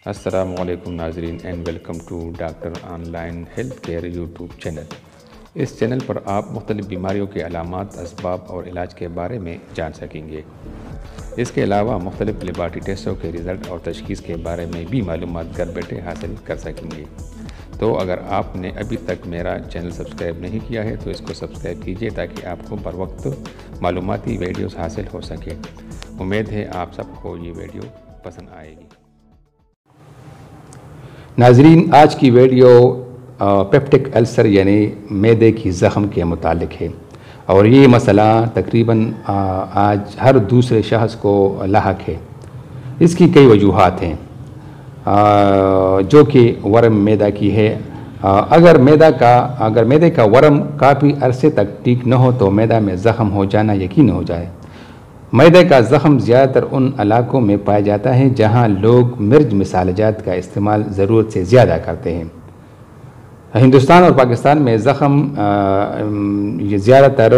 السلام علیکم ناظرین and welcome to doctor online health care YouTube channel. اس چینل پر آپ مختلف بیماریوں کے علامات، اسباب اور علاج کے بارے میں جان سکیں گے۔ اس کے علاوہ مختلف لیبارٹری ٹیسٹوں کے رزلٹ اور تشخیص کے بارے میں بھی معلومات گھر بیٹھے حاصل کر سکیں گے۔ تو اگر آپ نے ابھی تک میرا چینل سبسکرائب نہیں کیا ہے تو اس کو سبسکرائب کیجیے تاکہ آپ کو بر وقت معلوماتی ویڈیوز حاصل ہو سکے۔ امید ہے آپ سب کو یہ ویڈیو پسند آئے گی۔ ناظرین، آج کی ویڈیو پیپٹک السر یعنی معدے کی زخم کے متعلق ہے، اور یہ مسئلہ تقریباً آج ہر دوسرے شخص کو لاحق ہے۔ اس کی کئی وجوہات ہیں جو کہ ورم معدہ کی ہے۔ اگر معدے کا ورم کافی عرصے تک ٹھیک نہ ہو تو معدہ میں زخم ہو جانا یقین ہو جائے۔ معدے کا زخم زیادہ تر ان علاقوں میں پایا جاتا ہے جہاں لوگ مرج مسالہ جات کا استعمال ضرورت سے زیادہ کرتے ہیں۔ ہندوستان اور پاکستان میں زخم یہ زیادہ تر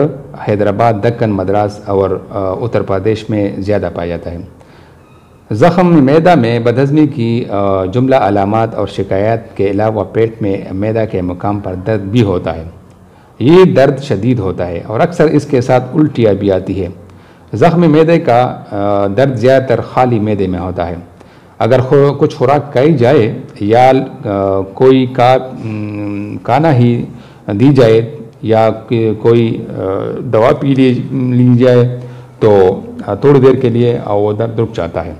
حیدرآباد، دکن، مدراس اور اتر پردیش میں زیادہ پایا جاتا ہے۔ زخم معدہ میں بدہضمی کی جملہ علامات اور شکایات کے علاوہ پیٹ میں معدہ کے مقام پر درد بھی ہوتا ہے۔ یہ درد شدید ہوتا ہے اور اکثر اس کے ساتھ الٹیاں بھی آتی ہے۔ زخم معدے کا درد زیادہ تر خالی معدے میں ہوتا ہے۔ اگر کچھ خوراک کھائی جائے یا کوئی کھانا ہی دی جائے یا کوئی دوا پی لی جائے تو تھوڑی دیر کے لیے وہ درد رک جاتا ہے،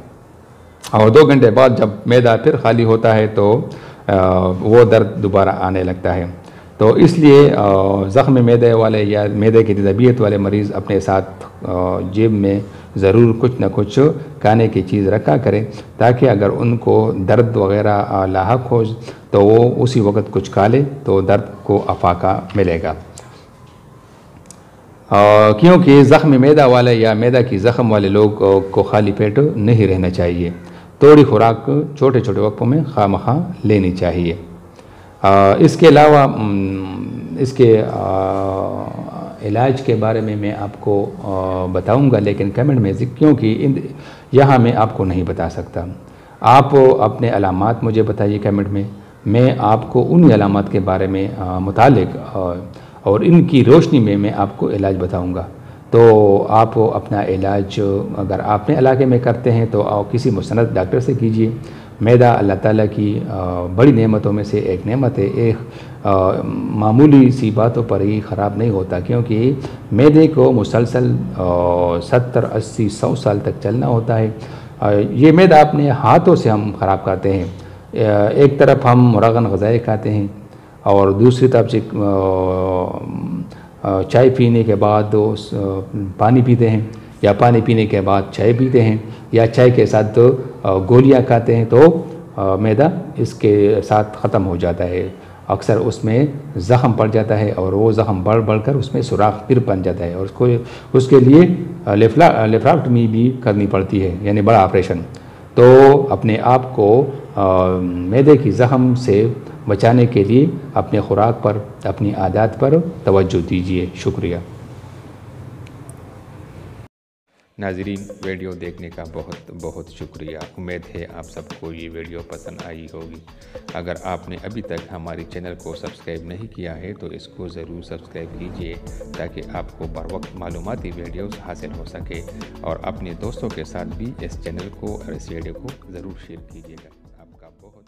اور 2 گھنٹے بعد جب معدہ پھر خالی ہوتا ہے تو وہ درد دوبارہ آنے لگتا ہے۔ تو اس لیے زخم معدے والے یا معدے کی طبیعت والے مریض اپنے ساتھ جیب میں ضرور کچھ نہ کچھ کھانے کی چیز رکھا کریں، تاکہ اگر ان کو درد وغیرہ لاحق ہو تو وہ اسی وقت کچھ کھا لے تو درد کو افاقہ ملے گا۔ کیونکہ زخم معدہ والے یا معدہ کی زخم والے لوگ کو خالی پیٹ نہیں رہنا چاہیے، تھوڑی خوراک چھوٹے چھوٹے وقفوں میں خواہ مخواہ لینی چاہیے۔ اس کے علاوہ اس کے علاج کے بارے میں آپ کو بتاؤں گا، لیکن کمنٹ میں کیونکہ یہاں میں آپ کو نہیں بتا سکتا۔ آپ اپنے علامات مجھے بتائیے کمنٹ میں آپ کو ان علامات کے بارے میں متعلق اور ان کی روشنی میں آپ کو علاج بتاؤں گا۔ تو آپ اپنا علاج اگر اپنے علاقے میں کرتے ہیں تو کسی مستند ڈاکٹر سے کیجیے۔ معدہ اللہ تعالیٰ کی بڑی نعمتوں میں سے ایک نعمت ہے۔ ایک معمولی سی باتوں پر ہی خراب نہیں ہوتا، کیونکہ معدے کو مسلسل 70، 80، 100 سال تک چلنا ہوتا ہے۔ یہ معدہ اپنے ہاتھوں سے ہم خراب کرتے ہیں۔ ایک طرف ہم مرغن غذائیں کھاتے ہیں اور دوسری طرف سے چائے پینے کے بعد پانی پیتے ہیں، یا پانی پینے کے بعد چائے پیتے ہیں، یا چائے کے ساتھ گولیاں کھاتے ہیں، تو معدہ اس کے ساتھ ختم ہو جاتا ہے۔ اکثر اس میں زخم پڑ جاتا ہے اور وہ زخم بڑھ کر اس میں سوراخ پھر بن جاتا ہے، اور اس کے لیے لیپراکٹمی بھی کرنی پڑتی ہے، یعنی بڑا آپریشن۔ تو اپنے آپ کو معدے کی زخم سے بچانے کے لیے اپنے خوراک پر، اپنی عادات پر توجہ دیجیے۔ شکریہ۔ ناظرین، ویڈیو دیکھنے کا بہت بہت شکریہ۔ امید ہے آپ سب کو یہ ویڈیو پسند آئی ہوگی۔ اگر آپ نے ابھی تک ہماری چینل کو سبسکرائب نہیں کیا ہے تو اس کو ضرور سبسکرائب کیجیے تاکہ آپ کو بر وقت معلوماتی ویڈیوز حاصل ہو سکے، اور اپنے دوستوں کے ساتھ بھی اس چینل کو اور اس ویڈیو کو ضرور شیئر کیجیے گا۔ آپ کا بہت